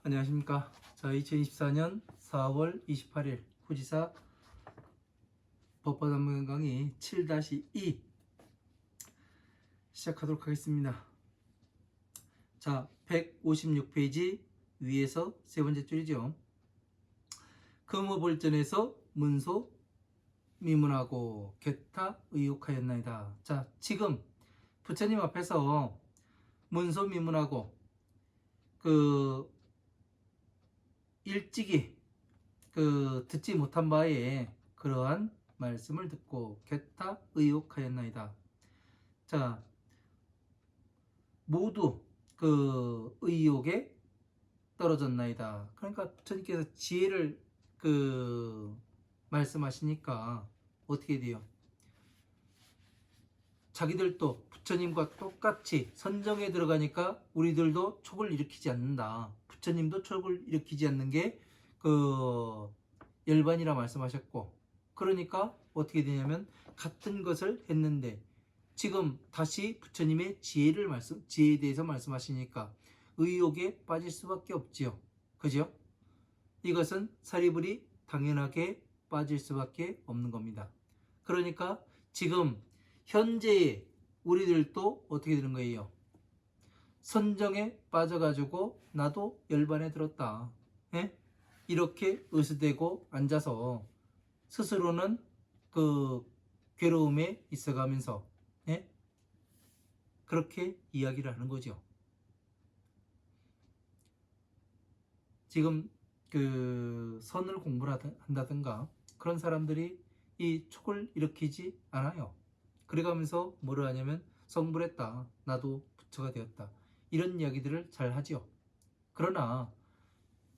안녕하십니까. 자, 2024년 4월 28일 후지사 법화단문 강의 7-2 시작하도록 하겠습니다. 자, 156페이지 위에서 세 번째 줄이죠. 금호벌전에서 문소 미문하고 괴타 의혹하였나이다. 자, 지금 부처님 앞에서 문소 미문하고 일찍이 듣지 못한 바에 그러한 말씀을 듣고 괴타 의혹하였나이다. 자, 모두 의혹에 떨어졌나이다. 그러니까 부처님께서 지혜를 말씀하시니까 어떻게 돼요? 자기들도 부처님과 똑같이 선정에 들어가니까 우리들도 촉을 일으키지 않는다. 부처님도 촉을 일으키지 않는 게 열반이라 말씀하셨고, 그러니까 어떻게 되냐면 같은 것을 했는데 지금 다시 부처님의 지혜에 대해서 말씀하시니까 의혹에 빠질 수밖에 없지요. 그죠? 이것은 사리불이 당연하게 빠질 수밖에 없는 겁니다. 그러니까 지금 현재의 우리들도 어떻게 되는 거예요? 선정에 빠져가지고 나도 열반에 들었다. 예? 이렇게 의수되고 앉아서 스스로는 괴로움에 있어가면서 그렇게 이야기를 하는 거죠. 지금 선을 공부를 한다든가 그런 사람들이 이 촉을 일으키지 않아요. 그래가면서 뭐를 하냐면 성불했다, 나도 부처가 되었다, 이런 이야기들을 잘 하지요. 그러나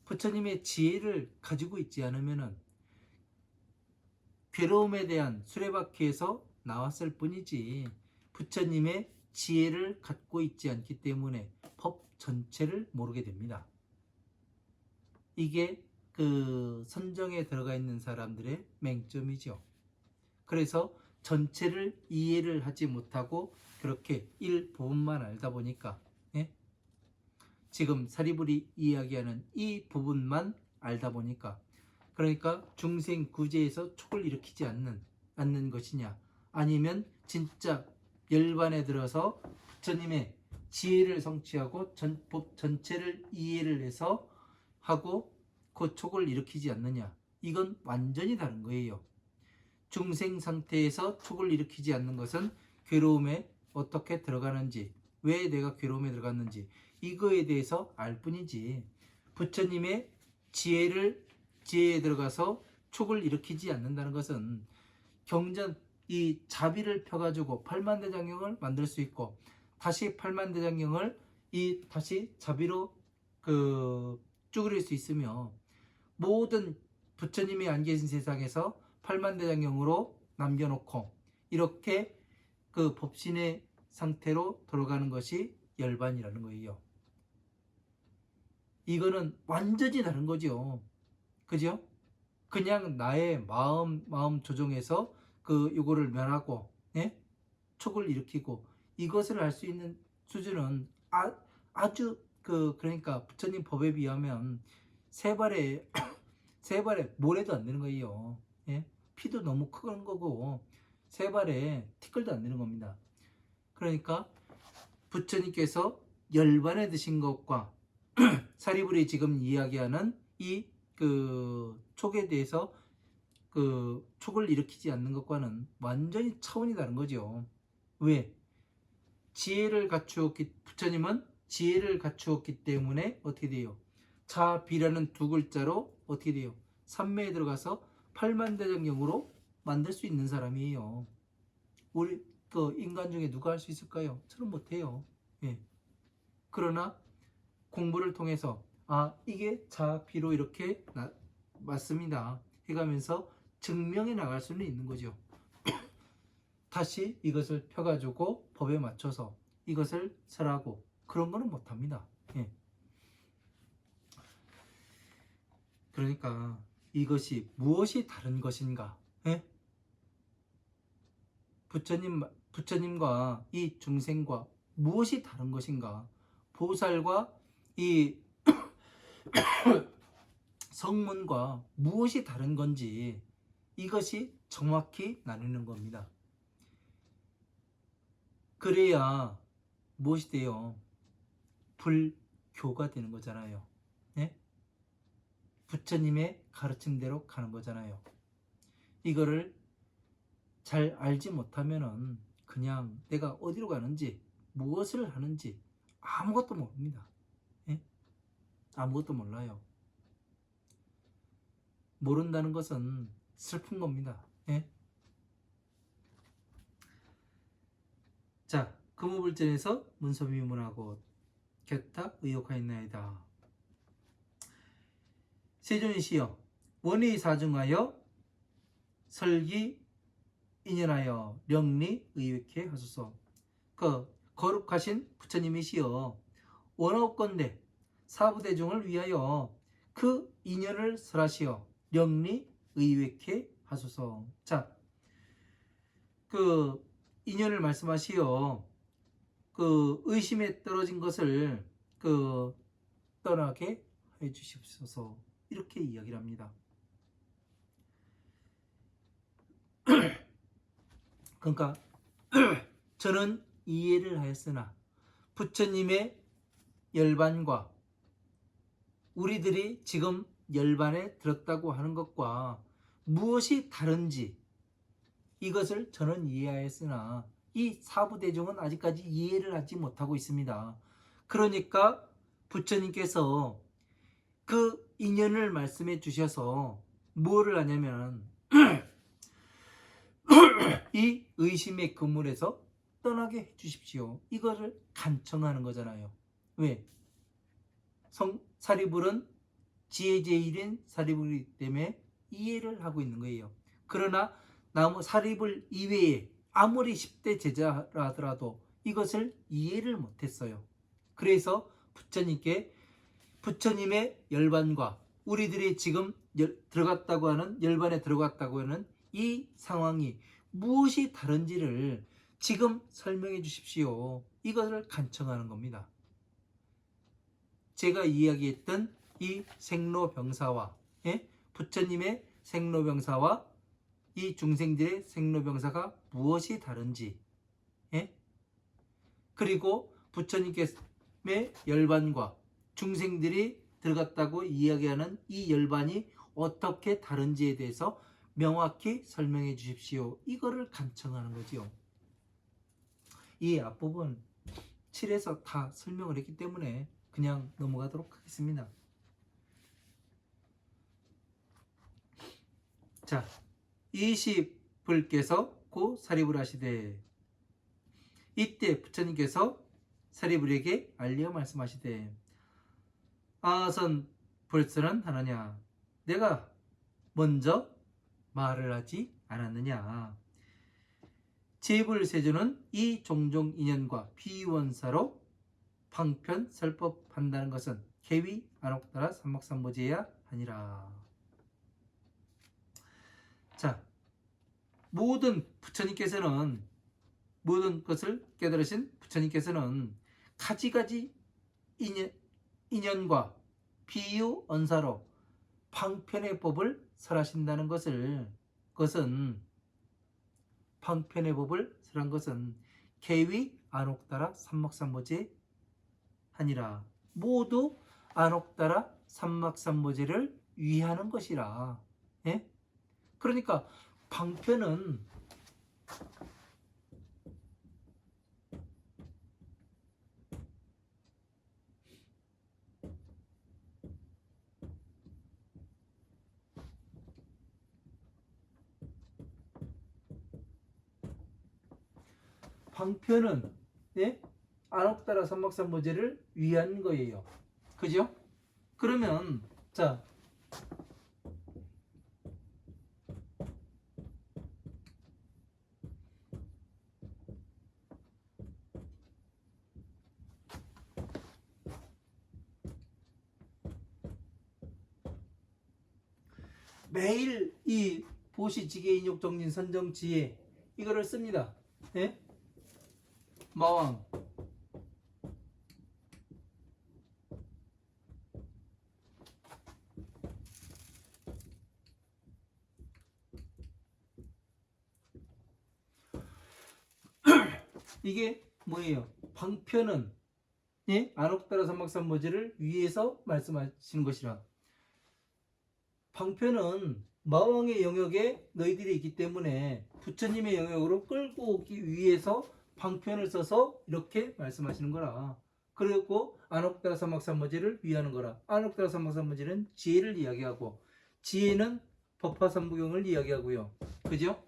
부처님의 지혜를 가지고 있지 않으면은 괴로움에 대한 수레바퀴에서 나왔을 뿐이지 부처님의 지혜를 갖고 있지 않기 때문에 법 전체를 모르게 됩니다. 이게 선정에 들어가 있는 사람들의 맹점이죠. 그래서 전체를 이해를 하지 못하고 그렇게 일부분만 알다 보니까 지금 사리불이 이야기하는 이 부분만 알다 보니까, 그러니까 중생 구제에서 촉을 일으키지 않는 것이냐, 아니면 진짜 열반에 들어서 부처님의 지혜를 성취하고 법 전체를 이해를 해서 하고 그 촉을 일으키지 않느냐, 이건 완전히 다른 거예요. 중생 상태에서 촉을 일으키지 않는 것은 괴로움에 어떻게 들어가는지, 왜 내가 괴로움에 들어갔는지 이거에 대해서 알 뿐이지 부처님의 지혜에 들어가서 촉을 일으키지 않는다는 것은 경전 이 자비를 펴가지고 팔만대장경을 만들 수 있고, 다시 팔만대장경을 다시 자비로 쭈그릴 수 있으며, 모든 부처님이 안 계신 세상에서 팔만대장경으로 남겨놓고 이렇게 법신의 상태로 돌아가는 것이 열반이라는 거예요. 이거는 완전히 다른 거죠. 그죠? 그냥 나의 마음 조종해서 요거를 면하고 촉을 일으키고 이것을 할 수 있는 수준은 아주 그러니까 부처님 법에 비하면 세 발에 모래도 안 되는 거예요. 피도 너무 큰 거고 세 발에 티끌도 안 되는 겁니다. 그러니까 부처님께서 열반에 드신 것과 사리불이 지금 이야기하는 이 촉에 대해서 촉을 일으키지 않는 것과는 완전히 차원이 다른 거죠. 왜? 부처님은 지혜를 갖추었기 때문에 어떻게 돼요? 자비라는 두 글자로 어떻게 돼요? 삼매에 들어가서 팔만대장경으로 만들 수 있는 사람이에요. 우리 인간 중에 누가 할 수 있을까요? 저는 못해요. 그러나 공부를 통해서 이게 자비로 이렇게 맞습니다 해가면서 증명해 나갈 수는 있는 거죠. 다시 이것을 펴가지고 법에 맞춰서 이것을 설하고 그런 거는 못합니다. 그러니까 이것이 무엇이 다른 것인가? 부처님과 이 중생과 무엇이 다른 것인가? 보살과 이 성문과 무엇이 다른 건지 이것이 정확히 나누는 겁니다. 그래야 무엇이 돼요? 불교가 되는 거잖아요. 네? 부처님의 가르침대로 가는 거잖아요. 이거를 잘 알지 못하면은 그냥 내가 어디로 가는지 무엇을 하는지 아무것도 모릅니다. 예? 아무것도 몰라요. 모른다는 것은 슬픈 겁니다. 예? 자, 금호불전에서 문서비문하고 격타 의혹하였나이다. 세존이시여 원의 사중하여 설기 인연하여 명리 의획해 하소서. 그 거룩하신 부처님이시여 원하옵건대 사부대중을 위하여 그 인연을 설하시어 명리 의획해 하소서. 자, 그 인연을 말씀하시어 그 의심에 떨어진 것을 그 떠나게 해 주십소서. 이렇게 이야기를 합니다. 그러니까 저는 이해를 하였으나 부처님의 열반과 우리들이 지금 열반에 들었다고 하는 것과 무엇이 다른지 이것을 저는 이해하였으나 이 사부대중은 아직까지 이해를 하지 못하고 있습니다. 그러니까 부처님께서 그 인연을 말씀해 주셔서 뭐를 하냐면 이 의심의 그물에서 떠나게 해 주십시오. 이거를 간청하는 거잖아요. 왜? 사리불은 지혜제일인 사리불이기 때문에 이해를 하고 있는 거예요. 그러나 사리불 이외에 아무리 10대 제자라 하더라도 이것을 이해를 못했어요. 그래서 부처님의 열반과 우리들이 지금 들어갔다고 하는 열반에 들어갔다고 하는 이 상황이 무엇이 다른지를 지금 설명해 주십시오. 이것을 간청하는 겁니다. 제가 이야기했던 이 생로병사와 부처님의 생로병사와 이 중생들의 생로병사가 무엇이 다른지 그리고 부처님의 열반과 중생들이 들어갔다고 이야기하는 이 열반이 어떻게 다른지에 대해서 명확히 설명해 주십시오. 이거를 간청하는 거지요. 이 앞부분 7에서 다 설명을 했기 때문에 그냥 넘어가도록 하겠습니다. 자, 20불께서 고 사리불 하시되 이때 부처님께서 사리불에게 알려 말씀하시되 아선 불서는 하느냐 내가 먼저 말을 하지 않았느냐. 제불세조는 이 종종 인연과 비원사로 방편설법한다는 것은 개위 안옥따라 삼막삼보제야 아니라. 자, 모든 것을 깨달으신 부처님께서는 가지가지 인연과 비유언사로 방편의 법을 설하신다는 그것은 방편의 법을 설한 것은 개위 안옥따라 삼막삼보제 하니라. 모두 안옥따라 삼막삼보제를 위하는 것이라. 예? 그러니까 방편은 안옥따라 삼막삼보제를 위한 거예요. 그죠? 그러면 자, 매일 이 보시지계 인욕정진 선정지혜 이거를 씁니다. 예? 마왕 이게 뭐예요? 방편은 예? 안옥따라 삼막삼모제를 위에서 말씀하시는 것이라. 방편은 마왕의 영역에 너희들이 있기 때문에 부처님의 영역으로 끌고 오기 위해서 방편을 써서 이렇게 말씀하시는 거라. 그리고 안옥따라 삼막삼모제를 위하는 거라. 안옥따라 삼막삼모제는 지혜를 이야기하고, 지혜는 법화삼부경을 이야기하고요. 그죠?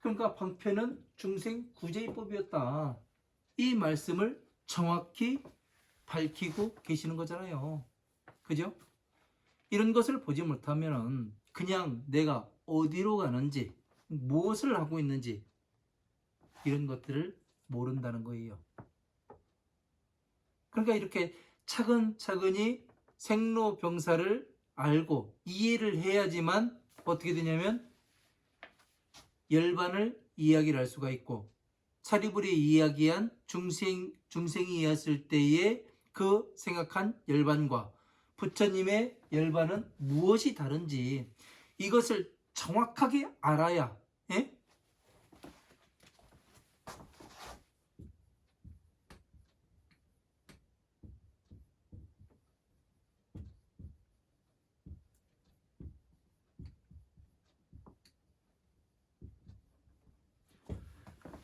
그러니까 방편은 중생 구제법이었다. 이 말씀을 정확히 밝히고 계시는 거잖아요. 그죠? 이런 것을 보지 못하면 그냥 내가 어디로 가는지, 무엇을 하고 있는지 이런 것들을 모른다는 거예요. 그러니까 이렇게 차근차근히 생로병사를 알고 이해를 해야지만 어떻게 되냐면 열반을 이야기를 할 수가 있고, 차리불이 이야기한 중생이 이었을 때의 그 생각한 열반과 부처님의 열반은 무엇이 다른지 이것을 정확하게 알아야 예?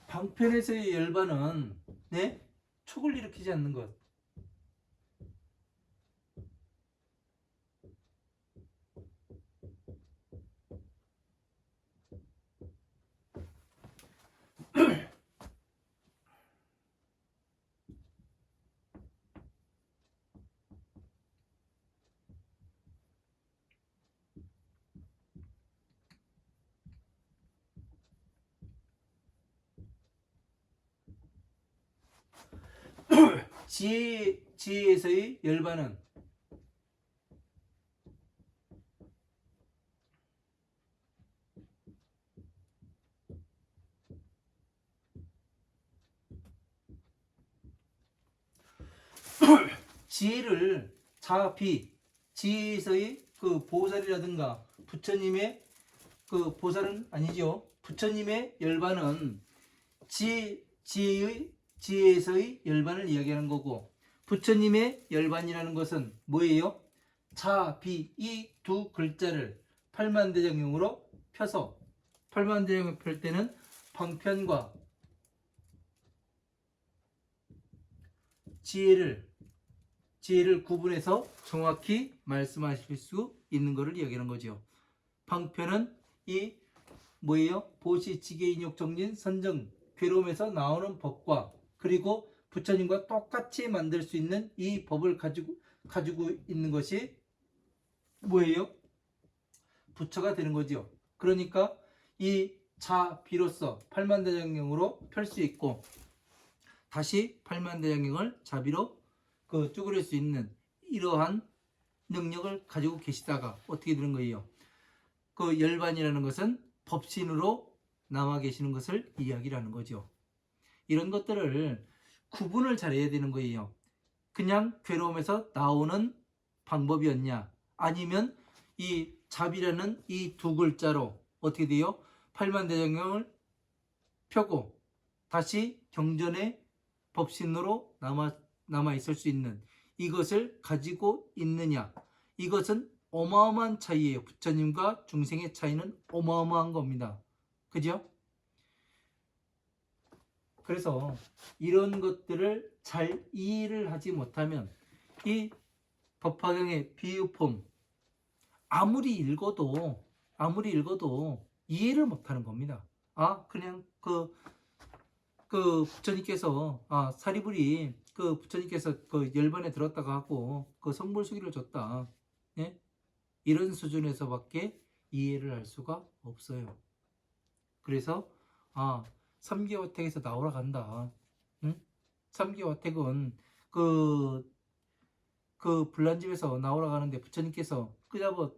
방편에서의 열반은 네? 촉을 일으키지 않는 것. 지혜에서의 열반은 지혜를 자비, 지혜에서의 그 보살이라든가 부처님의 그 보살은 아니죠. 부처님의 열반은 지혜에서의 열반을 이야기하는 거고, 부처님의 열반이라는 것은 뭐예요? 자비, 이 두 글자를 팔만대장경으로 펴서, 팔만대장경 펼 때는 방편과 지혜를 구분해서 정확히 말씀하실 수 있는 것을 이야기하는 거죠. 방편은 이 뭐예요? 보시, 지계, 인욕, 정진, 선정, 괴로움에서 나오는 법과, 그리고 부처님과 똑같이 만들 수 있는 이 법을 가지고 있는 것이 뭐예요? 부처가 되는 거죠. 그러니까 이 자비로서 팔만대장경으로 펼 수 있고, 다시 팔만대장경을 자비로 쭈그릴 수 있는 이러한 능력을 가지고 계시다가 어떻게 되는 거예요? 그 열반이라는 것은 법신으로 남아 계시는 것을 이야기를 하는 거죠. 이런 것들을 구분을 잘해야 되는 거예요. 그냥 괴로움에서 나오는 방법이었냐, 아니면 이 자비라는 이 두 글자로 어떻게 돼요? 팔만대장경을 펴고 다시 경전의 법신으로 남아 있을 수 있는 이것을 가지고 있느냐, 이것은 어마어마한 차이예요. 부처님과 중생의 차이는 어마어마한 겁니다. 그죠? 그래서 이런 것들을 잘 이해를 하지 못하면 이 법화경의 비유품 아무리 읽어도 이해를 못하는 겁니다. 그냥 부처님께서 사리불이 부처님께서 열반에 들었다가 하고 성불수기를 줬다. 예? 이런 수준에서밖에 이해를 할 수가 없어요. 그래서 삼계화택에서 나오라 간다. 응? 삼계화택은 불난집에서 나오라 가는데 부처님께서 끄잡아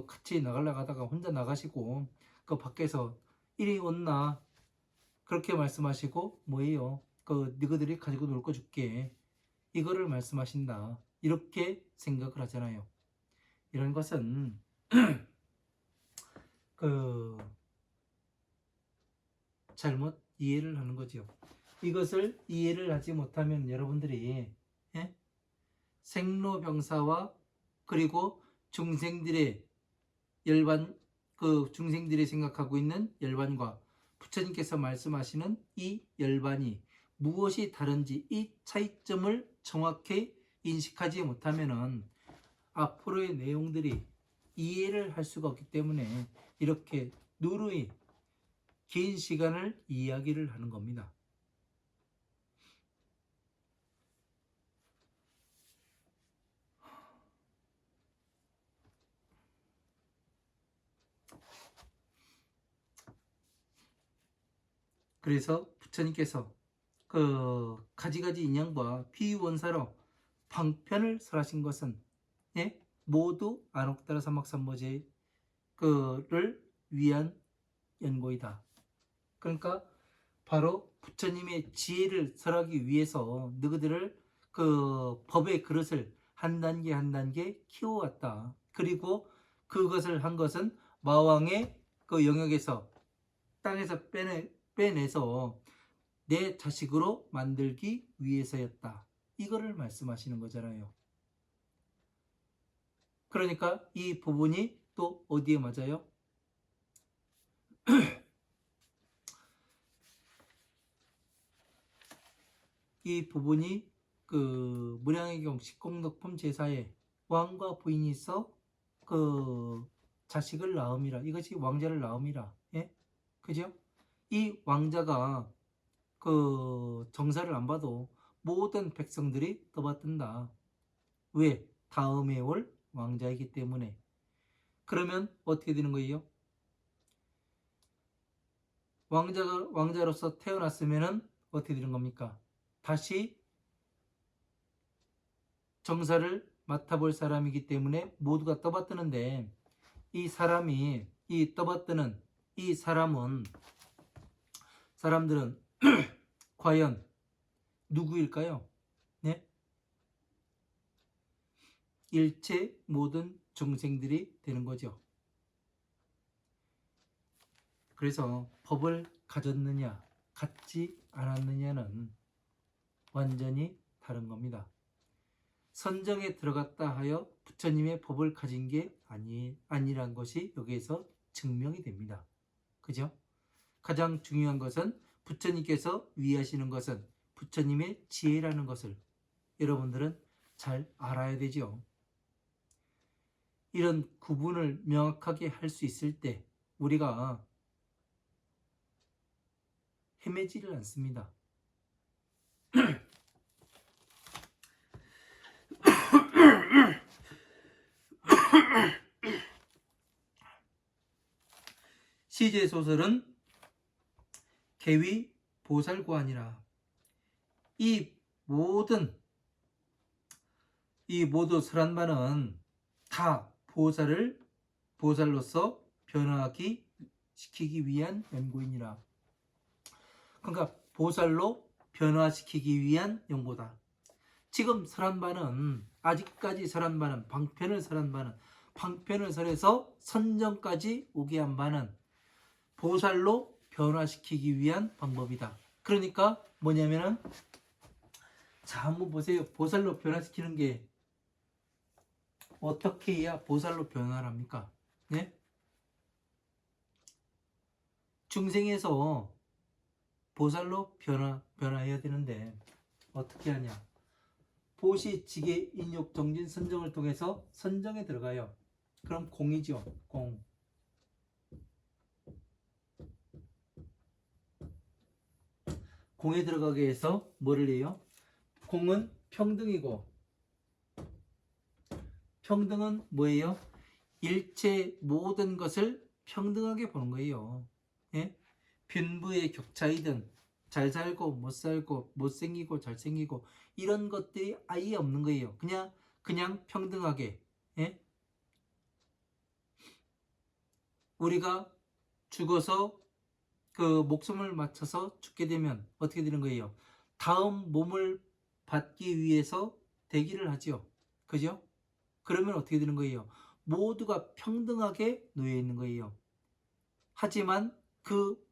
같이 나가려고 하다가 혼자 나가시고 밖에서 이리 온나 그렇게 말씀하시고 뭐예요? 너희들이 가지고 놀 거 줄게. 이거를 말씀하신다. 이렇게 생각을 하잖아요. 이런 것은 잘못 이해를 하는 거죠. 이것을 이해를 하지 못하면 여러분들이 생로병사와 그리고 중생들의 열반, 그 중생들이 생각하고 있는 열반과 부처님께서 말씀하시는 이 열반이 무엇이 다른지 이 차이점을 정확히 인식하지 못하면은 앞으로의 내용들이 이해를 할 수가 없기 때문에 이렇게 누누이 긴 시간을 이야기를 하는 겁니다. 그래서 부처님께서 그 가지가지 인연과 비원사로 방편을 설하신 것은 모두 안옥다라 사막삼보제를 위한 연고이다. 그러니까 바로 부처님의 지혜를 설하기 위해서 너희들을 그 법의 그릇을 한 단계 한 단계 키워왔다. 그리고 그것을 한 것은 마왕의 그 영역에서 땅에서 빼내서 내 자식으로 만들기 위해서였다. 이거를 말씀하시는 거잖아요. 그러니까 이 부분이 또 어디에 맞아요? 이 부분이 그 무량의 경 식공덕품 제사에 왕과 부인이 있어 그 자식을 낳음이라. 이것이 왕자를 낳음이라. 예? 그죠? 이 왕자가 그 정사를 안 봐도 모든 백성들이 떠받든다. 왜? 다음에 올 왕자이기 때문에. 그러면 어떻게 되는 거예요? 왕자로서 태어났으면은 어떻게 되는 겁니까? 다시 정사를 맡아볼 사람이기 때문에 모두가 떠받드는데 이 사람이 이 떠받드는 이 사람들은 과연 누구일까요? 네? 일체 모든 중생들이 되는 거죠. 그래서 법을 가졌느냐 갖지 않았느냐는 완전히 다른 겁니다. 선정에 들어갔다 하여 부처님의 법을 가진 게 아니란 것이 여기에서 증명이 됩니다. 그죠? 가장 중요한 것은 부처님께서 위하시는 것은 부처님의 지혜라는 것을 여러분들은 잘 알아야 되죠. 이런 구분을 명확하게 할 수 있을 때 우리가 헤매지를 않습니다. 시제 소설은 개위 보살고하니라. 이 모두 설한반은 다 보살로서 변화하기 시키기 위한 연고이니라. 그러니까 보살로 변화시키기 위한 연고다. 지금 설한반은 아직까지 설한반은 방편을 설해서 선정까지 오게 한 바는 보살로 변화시키기 위한 방법이다. 그러니까 뭐냐면은 자 한번 보세요. 보살로 변화시키는 게 어떻게 해야 보살로 변화를 합니까? 네? 중생에서 보살로 변화해야 되는데 어떻게 하냐? 보시, 지계, 인욕, 정진, 선정을 통해서 선정에 들어가요. 그럼 공이죠. 공. 공에 들어가게 해서 뭐를 해요? 공은 평등이고 평등은 뭐예요? 일체 모든 것을 평등하게 보는 거예요. 예? 빈부의 격차이든 잘 살고 못 살고 못생기고 잘생기고 이런 것들이 아예 없는 거예요. 그냥 평등하게. 예? 우리가 죽어서 그 목숨을 맞춰서 죽게 되면 어떻게 되는 거예요? 다음 몸을 받기 위해서 대기를 하죠. 그죠? 그러면 어떻게 되는 거예요? 모두가 평등하게 놓여 있는 거예요. 하지만 그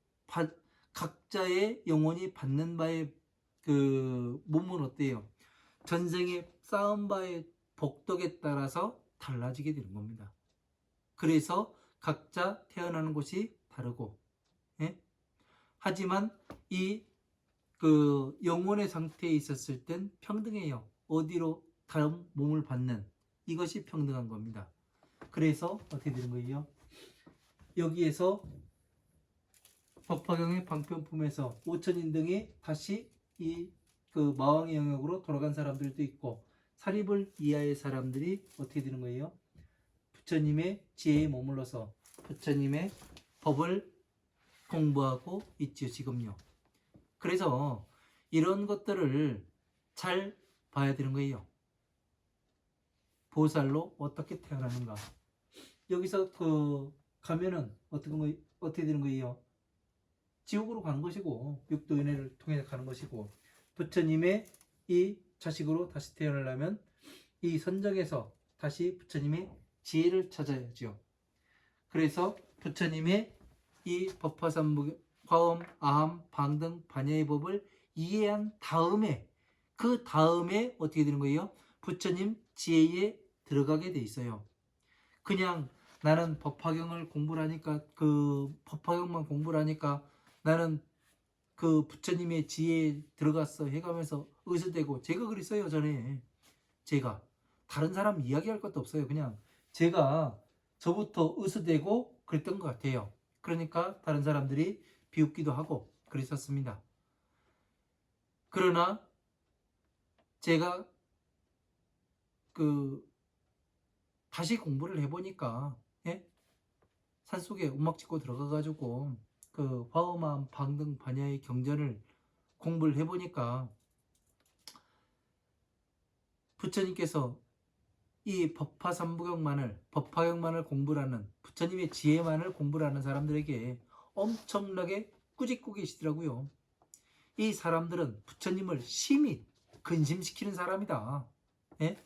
각자의 영혼이 받는 바의 그 몸은 어때요? 전생에 쌓은 바의 복덕에 따라서 달라지게 되는 겁니다. 그래서 각자 태어나는 곳이 다르고, 예? 하지만 이 그 영혼의 상태에 있었을 땐 평등해요. 어디로 다른 몸을 받는 이것이 평등한 겁니다. 그래서 어떻게 되는 거예요? 여기에서 법화경의 방편품에서 5천인 등이 다시 이 그 마왕의 영역으로 돌아간 사람들도 있고, 사립을 이하의 사람들이 어떻게 되는 거예요? 부처님의 지혜에 머물러서 부처님의 법을 공부하고 있지요, 지금요. 그래서 이런 것들을 잘 봐야 되는 거예요. 보살로 어떻게 태어나는가. 여기서 그 가면은 어떻게 되는 거예요? 지옥으로 가는 것이고, 육도인해를 통해 가는 것이고, 부처님의 이 자식으로 다시 태어나려면 이 선정에서 다시 부처님의 지혜를 찾아야죠. 그래서 부처님의 이 법화삼부, 화엄, 아함, 방등, 반야의 법을 이해한 다음에, 그 다음에 어떻게 되는 거예요? 부처님 지혜에 들어가게 돼 있어요. 그냥 나는 법화경을 공부를 하니까, 그 법화경만 공부를 하니까 나는 그 부처님의 지혜에 들어갔어 해가면서 의스대고, 제가 그랬어요. 전에 제가 다른 사람 이야기할 것도 없어요. 그냥 제가 저부터 의스대고 그랬던 것 같아요. 그러니까 다른 사람들이 비웃기도 하고 그랬었습니다. 그러나 제가 그 다시 공부를 해보니까, 예? 산속에 움막 짓고 들어가가지고 그 화엄함, 방등, 반야의 경전을 공부를 해보니까 부처님께서 이 법화경만을 공부를 하는, 부처님의 지혜만을 공부를 하는 사람들에게 엄청나게 꾸짖고 계시더라고요. 이 사람들은 부처님을 심히 근심시키는 사람이다. 예?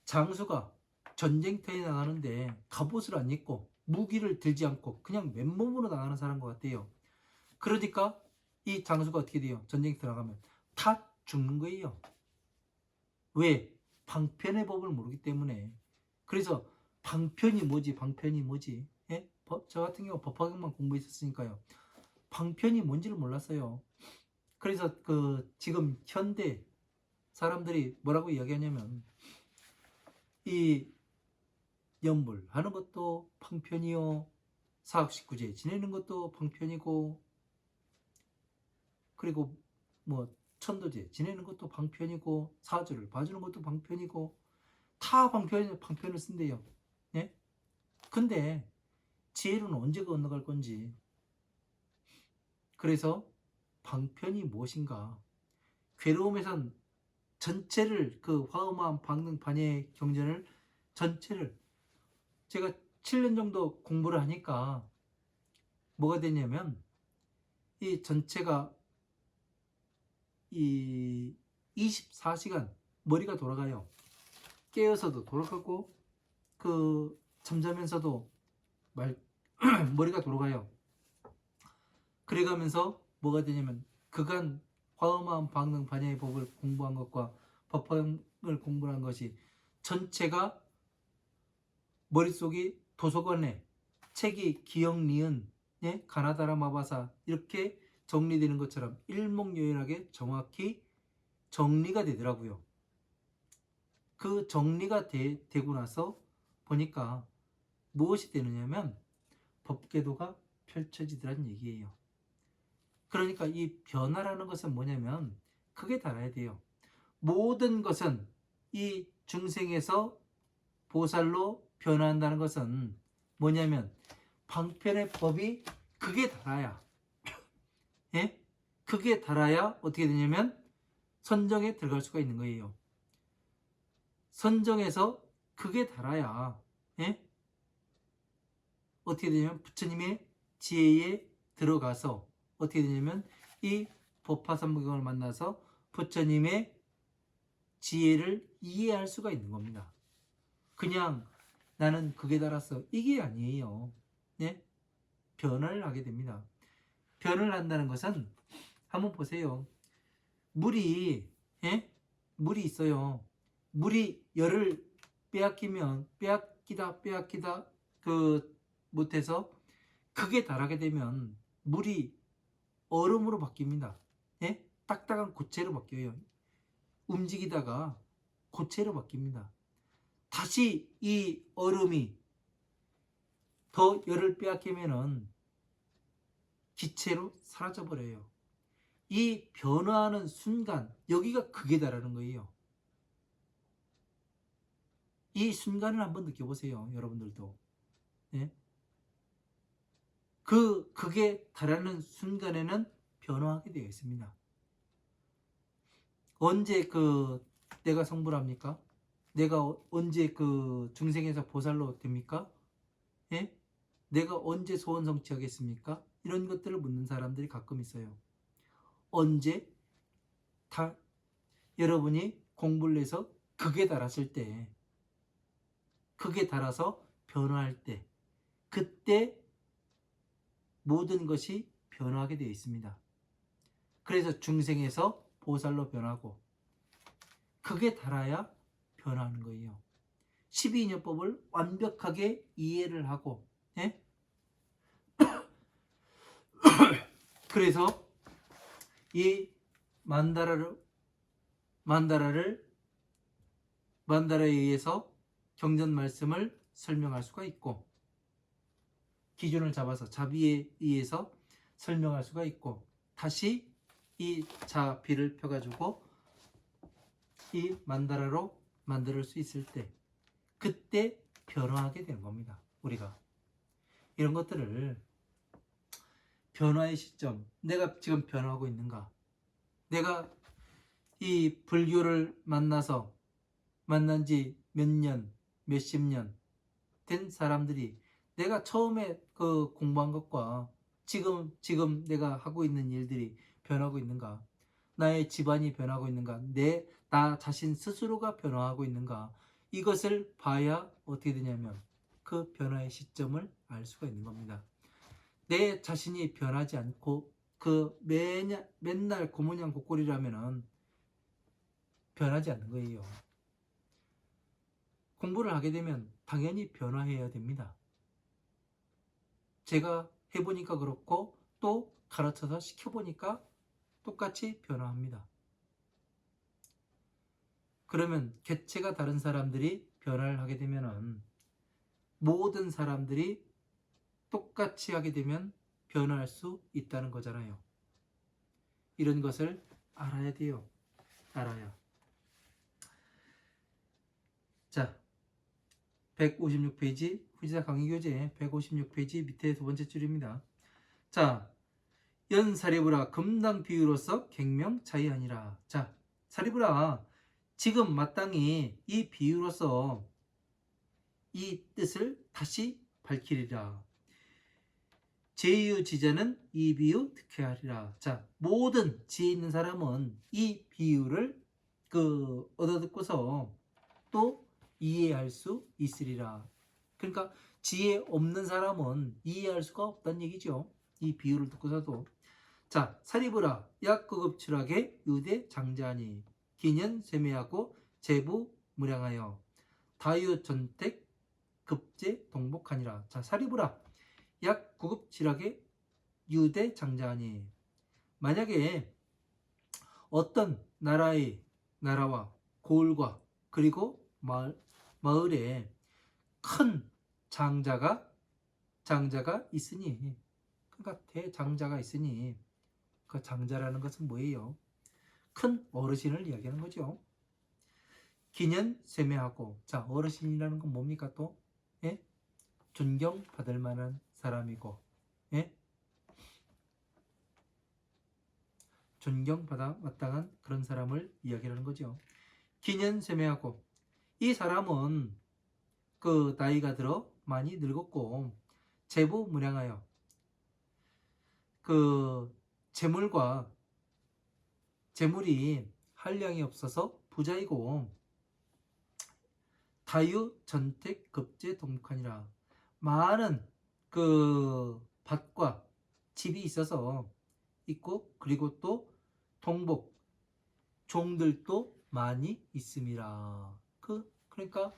장수가 전쟁터에 나가는데 갑옷을 안 입고 무기를 들지 않고 그냥 맨몸으로 나가는 사람 것 같아요. 그러니까 이 장수가 어떻게 돼요? 전쟁터 나가면 다 죽는 거예요. 왜? 방편의 법을 모르기 때문에. 그래서 방편이 뭐지? 방편이 뭐지? 예? 저 같은 경우 법화경만 공부했었으니까요. 방편이 뭔지를 몰랐어요. 그래서 그 지금 현대 사람들이 뭐라고 이야기하냐면, 이 연불 하는 것도 방편이요, 사학식구제 지내는 것도 방편이고, 그리고 뭐 천도제 지내는 것도 방편이고, 사주를 봐주는 것도 방편이고, 다 방편을 쓴대요. 예? 근데 지혜로는 언제 건너갈 건지. 그래서 방편이 무엇인가? 괴로움에선 전체를, 그 화엄함, 방능, 반야의 경전을 전체를 제가 7년 정도 공부를 하니까 뭐가 되냐면, 이 전체가 이 24시간 머리가 돌아가요. 깨어서도 돌아가고 그 잠자면서도 머리가 돌아가요. 그래가면서 뭐가 되냐면, 그간 화엄함, 방능, 반야의 법을 공부한 것과 법화을 공부한 것이 전체가 머릿속이 도서관에 책이 기억, 니은, 예? 가나다라 마바사 이렇게 정리되는 것처럼 일목요연하게 정확히 정리가 되더라고요. 그 정리가 되고 나서 보니까 무엇이 되느냐면 법궤도가 펼쳐지더란 얘기예요. 그러니까 이 변화라는 것은 뭐냐면 크게 달아야 돼요. 모든 것은 이 중생에서 보살로 변화한다는 것은 뭐냐면 방편의 법이 극에 달아야, 예? 극에 달아야 어떻게 되냐면 선정에 들어갈 수가 있는 거예요. 선정에서 극에 달아야, 예? 어떻게 되냐면 부처님의 지혜에 들어가서 어떻게 되냐면 이 법화삼부경을 만나서 부처님의 지혜를 이해할 수가 있는 겁니다. 그냥 나는 극에 달았어 이게 아니에요. 예? 변화를 하게 됩니다. 변화를 한다는 것은 한번 보세요. 물이 예? 물이 있어요. 물이 열을 빼앗기다 못해서 극에 달하게 되면 물이 얼음으로 바뀝니다. 예? 딱딱한 고체로 바뀌어요. 움직이다가 고체로 바뀝니다. 다시 이 얼음이 더 열을 빼앗기면은 기체로 사라져 버려요. 이 변화하는 순간, 여기가 극에 달하는 거예요. 이 순간을 한번 느껴보세요, 여러분들도. 예? 그 극에 달하는 순간에는 변화하게 되어 있습니다. 언제 내가 성불합니까? 내가 언제 중생에서 보살로 됩니까? 예? 내가 언제 소원 성취하겠습니까? 이런 것들을 묻는 사람들이 가끔 있어요. 언제? 여러분이 공부를 해서 극에 달았을 때, 극에 달아서 변화할 때, 그때 모든 것이 변화하게 되어 있습니다. 그래서 중생에서 보살로 변하고 극에 달아야 변화하는 거예요. 12인연법을 완벽하게 이해를 하고, 예? 그래서 이 만다라에 의해서 경전 말씀을 설명할 수가 있고, 기준을 잡아서 자비에 의해서 설명할 수가 있고, 다시 이 자비를 펴가지고 이 만다라로 만들 수 있을 때, 그때 변화하게 되는 겁니다. 우리가 이런 것들을 변화의 시점, 내가 지금 변화하고 있는가? 내가 이 불교를 만난 지 몇 년, 몇십 년 된 사람들이 내가 처음에 공부한 것과 지금 내가 하고 있는 일들이 변하고 있는가? 나의 집안이 변하고 있는가? 나 자신 스스로가 변화하고 있는가? 이것을 봐야 어떻게 되냐면 그 변화의 시점을 알 수가 있는 겁니다. 내 자신이 변하지 않고 맨날 고모냥 고꼴이라면은 변하지 않는 거예요. 공부를 하게 되면 당연히 변화해야 됩니다. 제가 해보니까 그렇고 또 가르쳐서 시켜보니까 똑같이 변화합니다. 그러면 객체가 다른 사람들이 변화를 하게 되면은 모든 사람들이 똑같이 하게 되면 변화할 수 있다는 거잖아요. 이런 것을 알아야 돼요. 알아야. 자, 156페이지 후지사 강의교재 156페이지 밑에 두 번째 줄입니다. 자, 연사리부라 금당 비유로서 갱명 차이하니라. 자, 사리부라 지금 마땅히 이 비유로서 이 뜻을 다시 밝히리라. 제유지자는 이 비유 특혜하리라. 자, 모든 지혜 있는 사람은 이 비유를 얻어듣고서 또 이해할 수 있으리라. 그러니까 지혜 없는 사람은 이해할 수가 없다는 얘기죠. 이 비유를 듣고서도. 자, 사리부라 약구급출하게 유대 장자니 기년 쇠매하고 제부 무량하여 다유전택 급제 동복하니라. 자, 사리부라 약구급출하게 유대 장자니, 만약에 어떤 나라와 고을과 그리고 마을에 큰 장자가 있으니, 그러니까 대장자가 있으니, 그 장자라는 것은 뭐예요? 큰 어르신을 이야기하는 거죠. 기년 쇠매하고, 자, 어르신이라는 건 뭡니까 또? 예? 존경받을 만한 사람이고, 예? 존경받아 마땅한 그런 사람을 이야기하는 거죠. 기년 쇠매하고, 이 사람은 나이가 들어 많이 늙었고 재부 무량하여 재물이 한량이 없어서 부자이고 다유 전택 급제 동묵하니라. 많은 밭과 집이 있어서 있고, 그리고 또 동복 종들도 많이 있습니다. 그러니까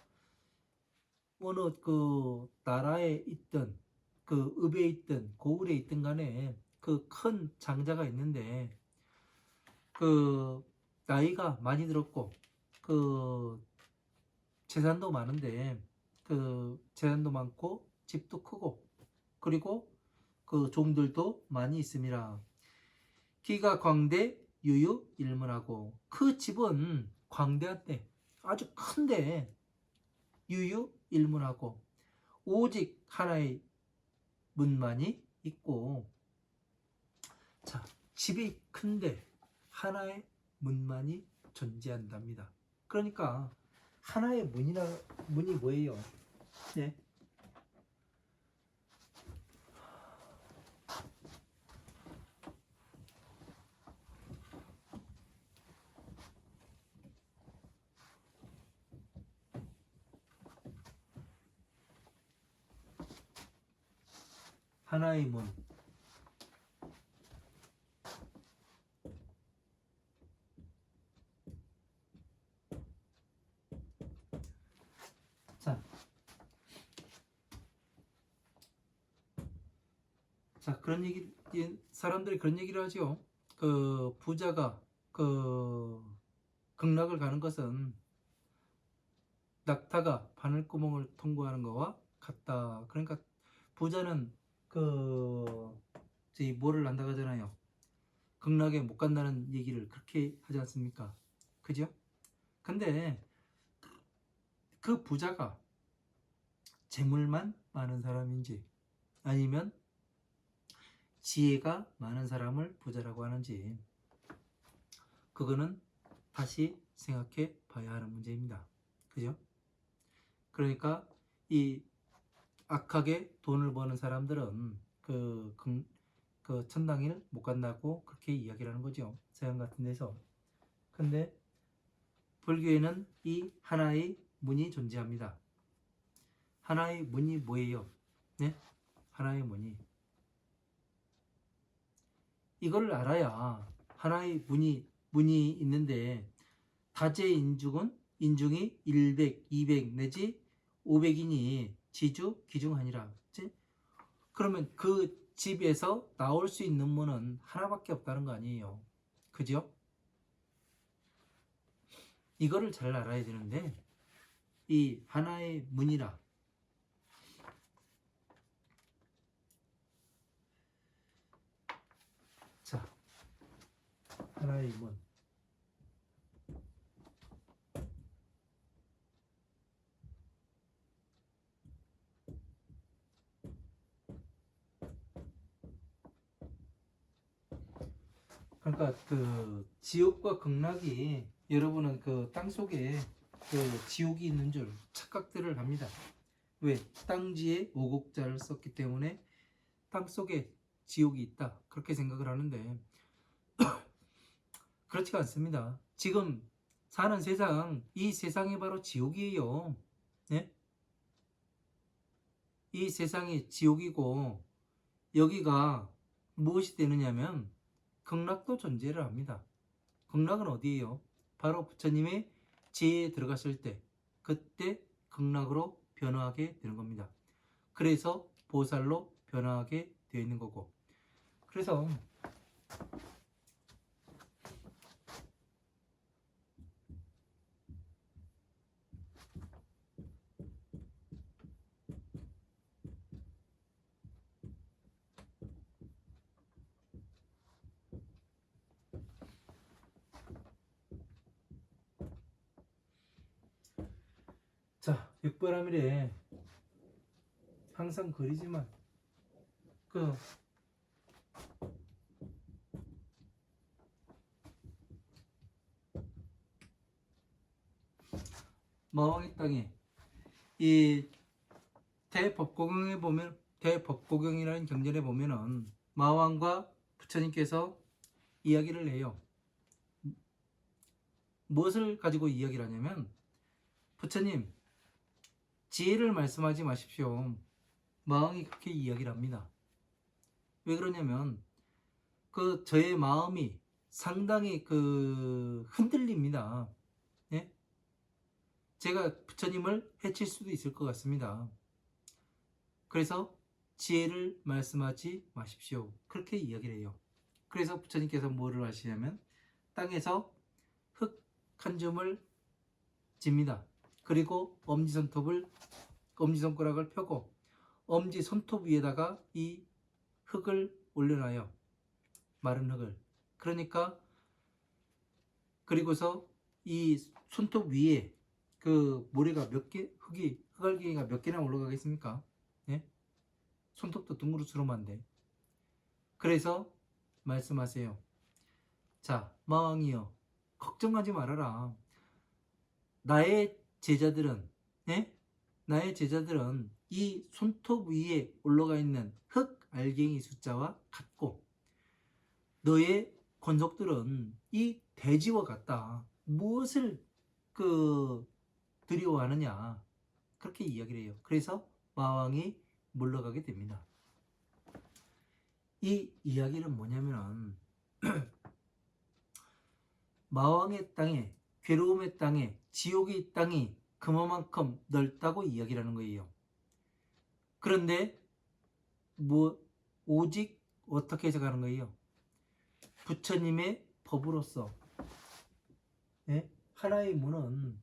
어느 그 나라에 있든 그 읍에 있든 고을에 있든 간에 그 큰 장자가 있는데 그 나이가 많이 들었고 그 재산도 많은데 그 재산도 많고 집도 크고 그리고 그 종들도 많이 있습니다. 기가 광대 유유일문하고 그 집은 광대한데 아주 큰데 유유일문하고 오직 하나의 문만이 있고 자 집이 큰데 하나의 문만이 존재한답니다. 그러니까 하나의 문이 뭐예요? 네. 하나의 문. 자, 그런 얘기, 사람들이 그런 얘기를 하죠. 그 부자가 그 극락을 가는 것은 낙타가 바늘구멍을 통과하는 것과 같다. 그러니까 부자는 저희 뭐를 난다 하잖아요. 극락에 못 간다는 얘기를 그렇게 하지 않습니까? 그죠? 근데 그 부자가 재물만 많은 사람인지 아니면 지혜가 많은 사람을 부자라고 하는지 그거는 다시 생각해 봐야 하는 문제입니다. 그죠? 그러니까 이 악하게 돈을 버는 사람들은 그 천당을 못 간다고 그렇게 이야기를 하는 거죠. 서양 같은 데서. 근데 불교에는 이 하나의 문이 존재합니다. 하나의 문이 뭐예요? 네? 하나의 문이 이걸 알아야 하나의 문이 있는데 인중이 100, 200 내지 500이니 지주 기중하니라. 그치? 그러면 그 집에서 나올 수 있는 문은 하나밖에 없다는 거 아니에요. 그죠? 이거를 잘 알아야 되는데 이 하나의 문이라 자 하나의 문 그러니까 그 지옥과 극락이 여러분은 그 땅속에 그 지옥이 있는 줄 착각들을 합니다. 왜? 땅지에 오곡자를 썼기 때문에 땅속에 지옥이 있다 그렇게 생각을 하는데 그렇지가 않습니다. 지금 사는 세상 이 세상이 바로 지옥이에요. 네? 이 세상이 지옥이고 여기가 무엇이 되느냐면 극락도 존재를 합니다. 극락은 어디예요? 바로 부처님의 지혜에 들어갔을 때 그때 극락으로 변화하게 되는 겁니다. 그래서 보살로 변화하게 되어 있는 거고 그래서 자 육바라밀에 항상 그리지만 그 마왕의 땅에 이 대법고경이라는 경전에 보면은 마왕과 부처님께서 이야기를 해요. 무엇을 가지고 이야기를 하냐면 부처님 지혜를 말씀하지 마십시오. 마왕이 그렇게 이야기를 합니다. 왜 그러냐면 저의 마음이 상당히 흔들립니다. 예? 제가 부처님을 해칠 수도 있을 것 같습니다. 그래서 지혜를 말씀하지 마십시오. 그렇게 이야기를 해요. 그래서 부처님께서 뭐를 하시냐면 땅에서 흙 한 줌을 집니다. 그리고 엄지손가락을 펴고 엄지손톱 위에다가 이 흙을 올려놔요. 마른 흙을. 그러니까 그리고서 이 손톱 위에 모래가 흙알갱이가 몇 개나 올라가겠습니까? 예? 손톱도 둥그렇스름한데. 그래서 말씀하세요. 자, 마왕이여, 걱정하지 말아라. 나의 제자들은, 예? 나의 제자들은 이 손톱 위에 올라가 있는 흙알갱이 숫자와 같고, 너의 권속들은 이 돼지와 같다. 무엇을 두려워하느냐. 그렇게 이야기를 해요. 그래서 마왕이 물러가게 됩니다. 이 이야기는 뭐냐면 마왕의 땅에, 괴로움의 땅에, 지옥의 땅이 그만큼 넓다고 이야기를 하는 거예요. 그런데 오직 어떻게 해석하는 거예요? 부처님의 법으로서, 예? 하나의 문은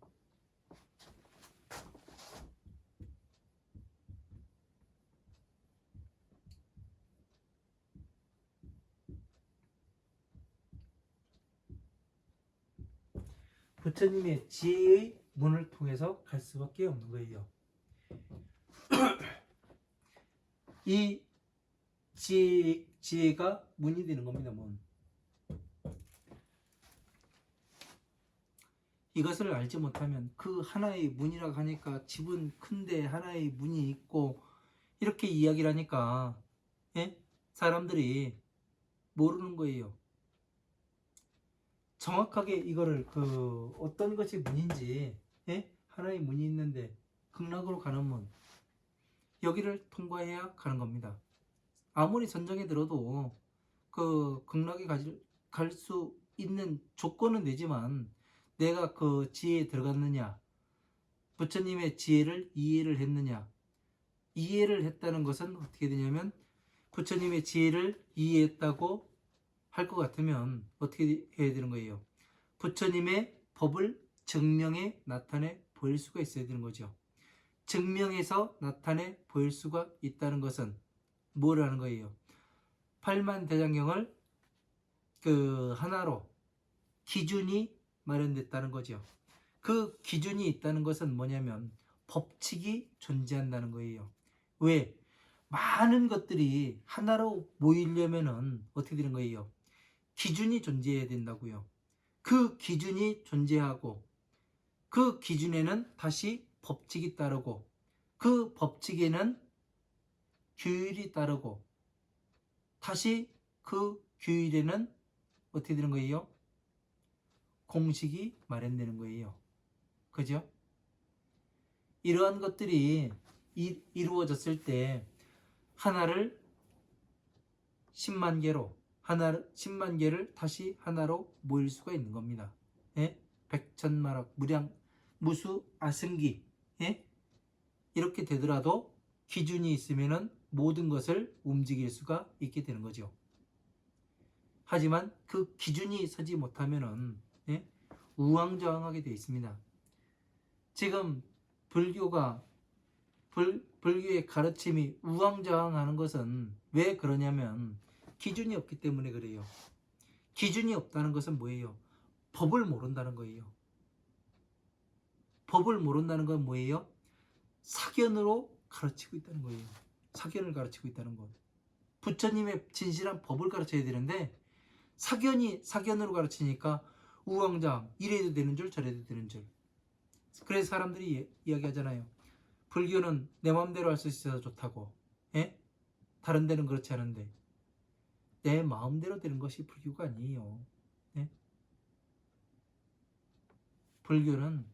부처님의 지혜의 문을 통해서 갈 수밖에 없는 거예요. 이 지혜가 문이 되는 겁니다. 문. 이것을 알지 못하면 그 하나의 문이라고 하니까 집은 큰데 하나의 문이 있고 이렇게 이야기를 하니까, 예? 사람들이 모르는 거예요. 정확하게 이거를 어떤 것이 문인지, 예? 하나의 문이 있는데 극락으로 가는 문, 여기를 통과해야 가는 겁니다. 아무리 선정에 들어도 극락에 갈 수 있는 조건은 되지만 내가 지혜에 들어갔느냐, 부처님의 지혜를 이해를 했느냐. 이해를 했다는 것은 어떻게 되냐면 부처님의 지혜를 이해했다고 할 것 같으면 어떻게 해야 되는 거예요? 부처님의 법을 증명해 나타내 보일 수가 있어야 되는 거죠. 증명해서 나타내 보일 수가 있다는 것은 뭐라는 거예요? 팔만대장경을 하나로 기준이 마련됐다는 거죠. 그 기준이 있다는 것은 뭐냐면 법칙이 존재한다는 거예요. 왜? 많은 것들이 하나로 모이려면은 어떻게 되는 거예요? 기준이 존재해야 된다고요. 그 기준이 존재하고 그 기준에는 다시 법칙이 따르고 그 법칙에는 규율이 따르고 다시 그 규율에는 어떻게 되는 거예요? 공식이 마련되는 거예요. 그죠? 이러한 것들이 이루어졌을 때 하나를 10만 개를 다시 하나로 모일 수가 있는 겁니다. 예? 백천마락, 무량, 무수, 아승기, 예? 이렇게 되더라도 기준이 있으면은 모든 것을 움직일 수가 있게 되는 거죠. 하지만 그 기준이 서지 못하면은, 예? 우왕좌왕하게 되어 있습니다. 지금 불교의 가르침이 우왕좌왕하는 것은 왜 그러냐면 기준이 없기 때문에 그래요. 기준이 없다는 것은 뭐예요? 법을 모른다는 거예요. 법을 모른다는 건 뭐예요? 사견으로 가르치고 있다는 거예요. 사견을 가르치고 있다는 것. 부처님의 진실한 법을 가르쳐야 되는데 사견으로 가르치니까 우왕좌왕, 이래도 되는 줄 저래도 되는 줄. 그래서 사람들이 이야기하잖아요. 불교는 내 마음대로 할 수 있어서 좋다고. 예? 다른 데는 그렇지 않은데 내 마음대로 되는 것이 불교가 아니에요. 예? 불교는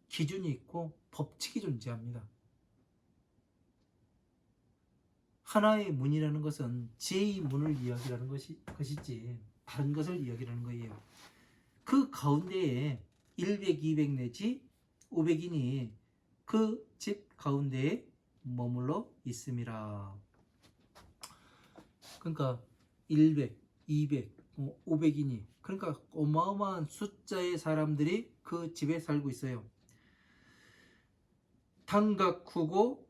기준이 있고 법칙이 존재합니다. 하나의 문이라는 것은 지혜의 문을 이야기하는 것이지 다른 것을 이야기하는 거예요. 그 가운데에 100, 200 내지 500인이 그 집 가운데에 머물러 있음이라. 그러니까 100, 200, 500인이 그러니까 어마어마한 숫자의 사람들이 그 집에 살고 있어요. 당각후고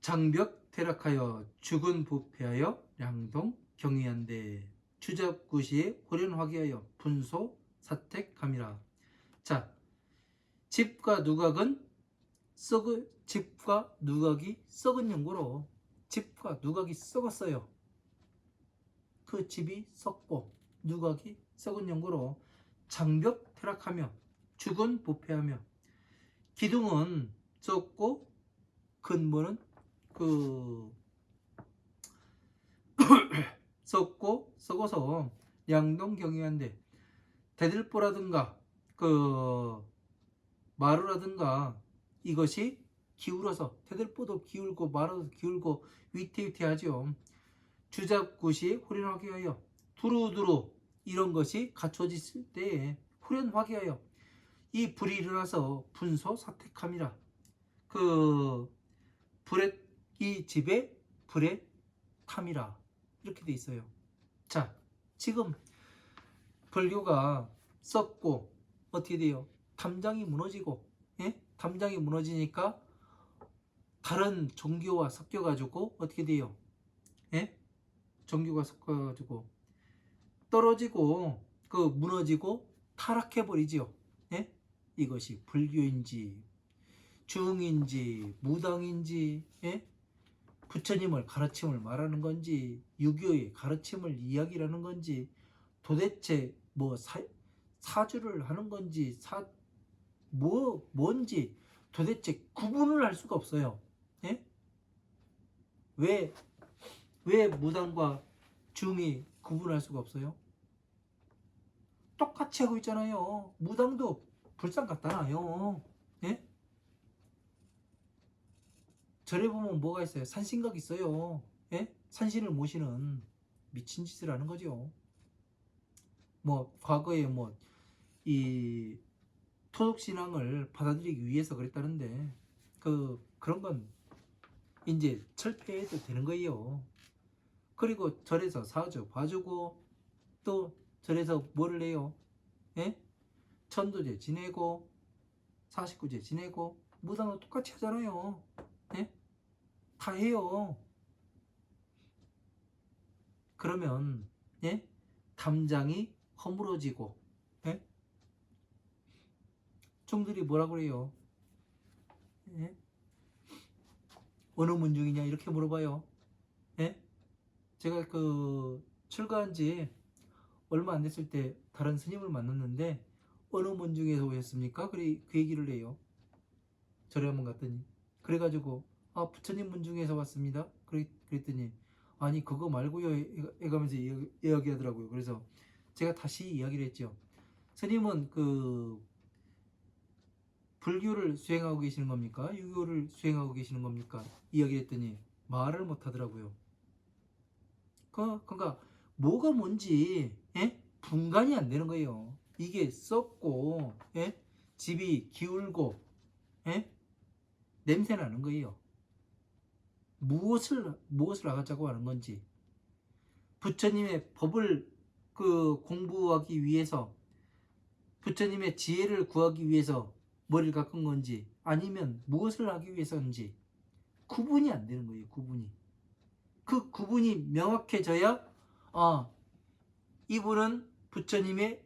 장벽 퇴락하여 죽은 부패하여 양동 경의한데 주잡구시에 호련화기하여 분소 사택함이라. 자, 집과 누각은 집과 누각이 썩은 연고로 집과 누각이 썩었어요. 그 집이 썩고 누각이 썩은 연고로 장벽 퇴락하며 죽은 부패하며 기둥은 썩고 근본은 썩고 썩어서 양동경의한데 대들보라든가 마루라든가 이것이 기울어서 대들보도 기울고 마루도 기울고 위태위태하죠. 주잡굿이 호련하게 하여 두루두루 이런 것이 갖춰졌을 때에 호련하게 하여 이 불이 일어나서 분소 사택함이라. 이 집에 불에 탐이라 이렇게 돼 있어요. 자, 지금 불교가 썩고 어떻게 돼요? 담장이 무너지고, 예? 담장이 무너지니까 다른 종교와 섞여가지고 어떻게 돼요? 예? 종교가 섞여가지고 떨어지고 무너지고 타락해버리지요. 예? 이것이 불교인지 중인지 무당인지, 예? 부처님을 가르침을 말하는 건지 유교의 가르침을 이야기하는 건지 도대체 뭐 사주를 하는 건지 뭔지 도대체 구분을 할 수가 없어요. 예? 왜 무당과 중이 구분할 수가 없어요? 똑같이 하고 있잖아요. 무당도 불상 같잖아요. 예? 절에 보면 뭐가 있어요? 산신각 있어요. 예? 산신을 모시는 미친 짓을 하는 거죠. 뭐 과거에 이 토속신앙을 받아들이기 위해서 그랬다는데 그런 건 이제 철폐해도 되는 거예요. 그리고 절에서 사주 봐주고 또 절에서 뭐를 해요? 예? 천도제 지내고 49제 지내고 무당도 똑같이 하잖아요. 예? 다 해요. 그러면 예? 담장이 허물어지고, 예? 종들이 뭐라 그래요? 예? 어느 문중이냐 이렇게 물어봐요. 예? 제가 출가한 지 얼마 안 됐을 때 다른 스님을 만났는데 어느 문중에서 오셨습니까? 그 얘기를 해요. 절에 한번 갔더니 그래가지고 부처님 문중에서 왔습니다. 그랬더니 아니 그거 말고요 해가면서 이야기하더라고요. 그래서 제가 다시 이야기를 했죠. 스님은 불교를 수행하고 계시는 겁니까? 유교를 수행하고 계시는 겁니까? 이야기를 했더니 말을 못 하더라고요. 그러니까 뭐가 뭔지, 예? 분간이 안 되는 거예요. 이게 썩고, 예? 집이 기울고, 예? 냄새 나는 거예요. 무엇을 알아가자고 하는 건지, 부처님의 법을 공부하기 위해서, 부처님의 지혜를 구하기 위해서 머리를 깎은 건지, 아니면 무엇을 하기 위해서인지 구분이 안 되는 거예요. 그 구분이 명확해져야 이분은 부처님의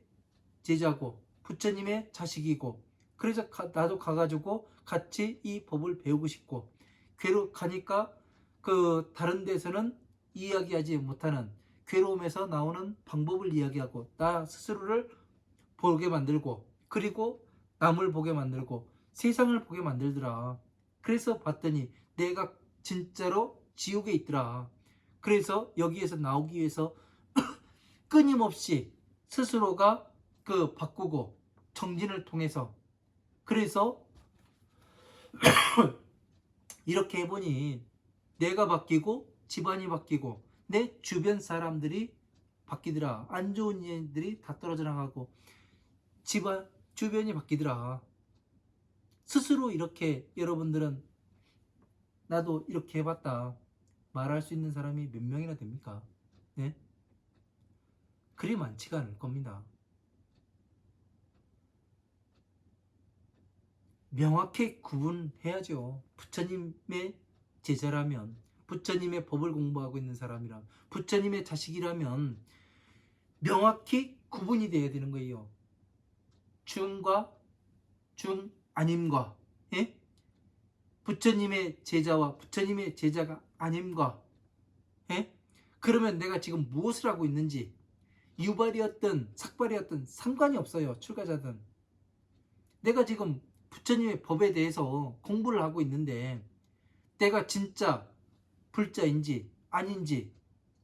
제자고 부처님의 자식이고, 그래서 나도 가가지고 같이 이 법을 배우고 싶고, 가니까 다른 데서는 이야기하지 못하는 괴로움에서 나오는 방법을 이야기하고 나 스스로를 보게 만들고, 그리고 남을 보게 만들고 세상을 보게 만들더라. 그래서 봤더니 내가 진짜로 지옥에 있더라. 그래서 여기에서 나오기 위해서 끊임없이 스스로가 바꾸고 정진을 통해서, 그래서 이렇게 해보니 내가 바뀌고 집안이 바뀌고 내 주변 사람들이 바뀌더라. 안 좋은 일들이 다 떨어져 나가고 주변이 바뀌더라. 스스로 이렇게 여러분들은 나도 이렇게 해봤다 말할 수 있는 사람이 몇 명이나 됩니까? 네? 그리 많지가 않을 겁니다. 명확히 구분해야죠. 부처님의 제자라면, 부처님의 법을 공부하고 있는 사람이라면, 부처님의 자식이라면 명확히 구분이 돼야 되는 거예요. 중과 중 아님과, 예? 부처님의 제자와 부처님의 제자가 아님과, 예? 그러면 내가 지금 무엇을 하고 있는지 유발이었든 삭발이었든 상관이 없어요. 출가자든. 내가 지금 부처님의 법에 대해서 공부를 하고 있는데 내가 진짜 불자인지 아닌지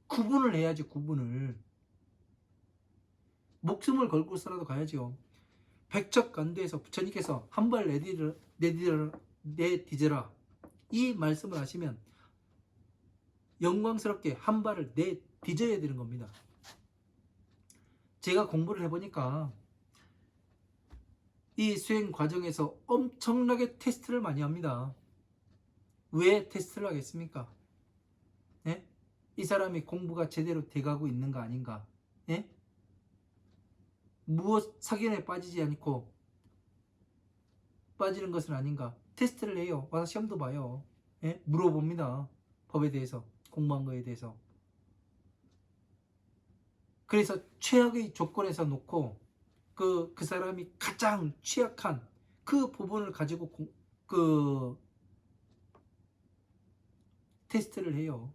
구분을 해야지. 구분을. 목숨을 걸고서라도 가야죠. 백척간두에서 부처님께서 한 발 내디뎌라 이 말씀을 하시면 영광스럽게 한 발을 내디뎌야 되는 겁니다. 제가 공부를 해보니까 이 수행 과정에서 엄청나게 테스트를 많이 합니다. 왜 테스트를 하겠습니까? 예? 이 사람이 공부가 제대로 돼가고 있는가 아닌가? 예? 무엇 사견에 빠지지 않고 빠지는 것은 아닌가? 테스트를 해요. 와서 시험도 봐요. 예? 물어봅니다. 법에 대해서, 공부한 거에 대해서. 그래서 최악의 조건에서 놓고 그 사람이 가장 취약한 그 부분을 가지고 테스트를 해요.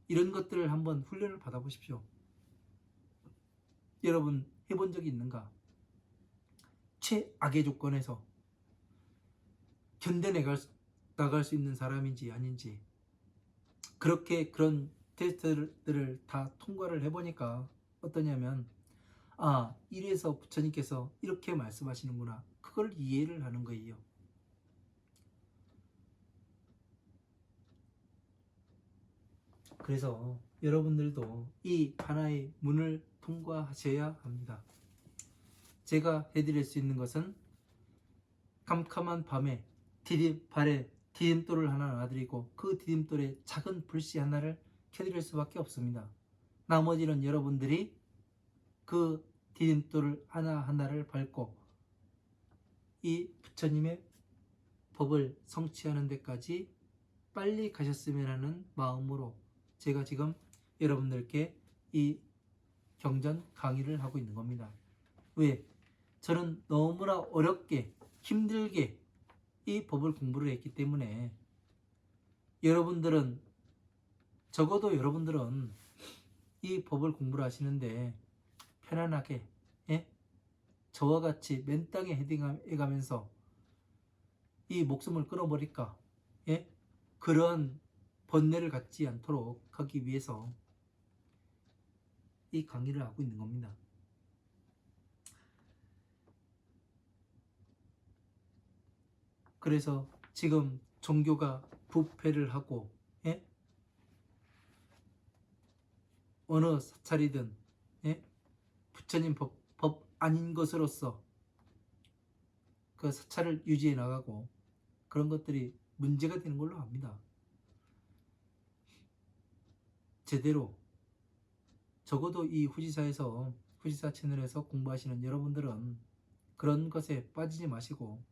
이런 것들을 한번 훈련을 받아보십시오. 여러분 해본 적이 있는가? 최악의 조건에서 견뎌나갈 수 있는 사람인지 아닌지. 그렇게 그런 테스트들을 다 통과를 해보니까 어떠냐면, 아, 이래서 부처님께서 이렇게 말씀하시는구나. 그걸 이해를 하는 거예요. 그래서 여러분들도 이 하나의 문을 통과하셔야 합니다. 제가 해드릴 수 있는 것은 캄캄한 밤에 발에 디딤돌을 하나 놔드리고 그 디딤돌에 작은 불씨 하나를 켜드릴 수밖에 없습니다. 나머지는 여러분들이 그 디딤돌을 하나하나를 밟고 이 부처님의 법을 성취하는 데까지 빨리 가셨으면 하는 마음으로 제가 지금 여러분들께 이 경전 강의를 하고 있는 겁니다. 왜? 저는 너무나 어렵게 힘들게 이 법을 공부를 했기 때문에 적어도 여러분들은 이 법을 공부를 하시는데 편안하게, 예? 저와 같이 맨 땅에 헤딩해가면서 이 목숨을 끊어버릴까, 예? 그런 번뇌를 갖지 않도록 하기 위해서 이 강의를 하고 있는 겁니다. 그래서 지금 종교가 부패를 하고, 예? 어느 사찰이든, 예? 부처님 법 아닌 것으로서 그 사찰을 유지해 나가고 그런 것들이 문제가 되는 걸로 압니다. 제대로 적어도 이 후지사 채널에서 공부하시는 여러분들은 그런 것에 빠지지 마시고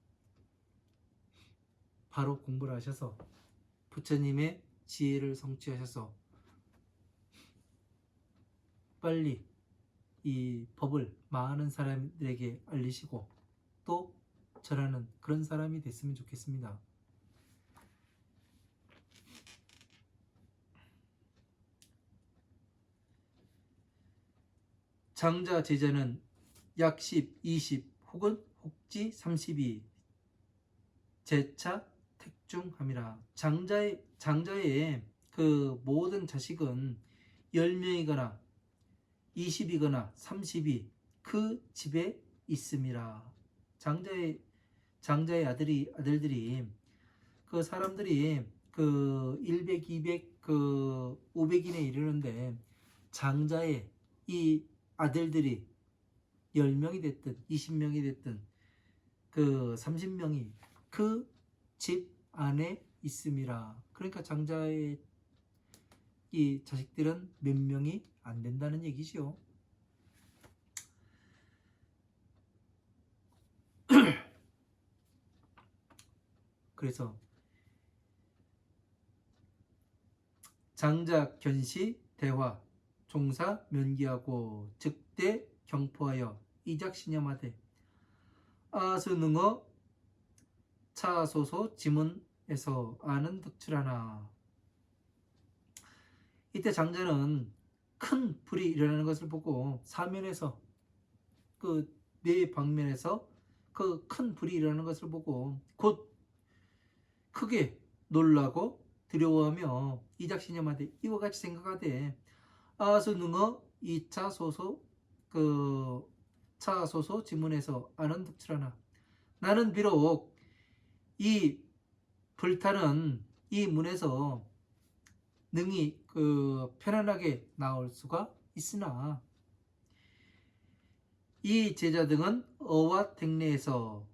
바로 공부를 하셔서 부처님의 지혜를 성취하셔서 빨리 이 법을 많은 사람들에게 알리시고 또 전하는 그런 사람이 됐으면 좋겠습니다. 장자 제자는 약 10, 20 혹은 혹지 32 제차 택중함이라. 장자의 그 모든 자식은 10명이거나 20이거나 30이 그 집에 있음이라. 장자의 아들들이 그 사람들이 그 100, 200 그 500인에 이르는데 장자의 이 아들들이 10명이 됐든 20명이 됐든 그 30명이 그 집 안에 있음이라. 그러니까 장자의 이 자식들은 몇 명이 안 된다는 얘기죠. 그래서 장자 견시 대화 종사 면기하고 즉대 경포하여 이작신념하되 아스능어 차소소 지문에서 아는 득출하나. 이때 장자는 큰 불이 일어나는 것을 보고 사면에서 그 네 방면에서 그 큰 불이 일어나는 것을 보고 곧 크게 놀라고 두려워하며 이작신념하되 이와 같이 생각하되 아스능어 2차 소소 그 차소소 지문에서 아는 득출하나. 나는 비록 이 불타는 이 문에서 능히 그 편안하게 나올 수가 있으나 이 제자 등은 어와 택내에서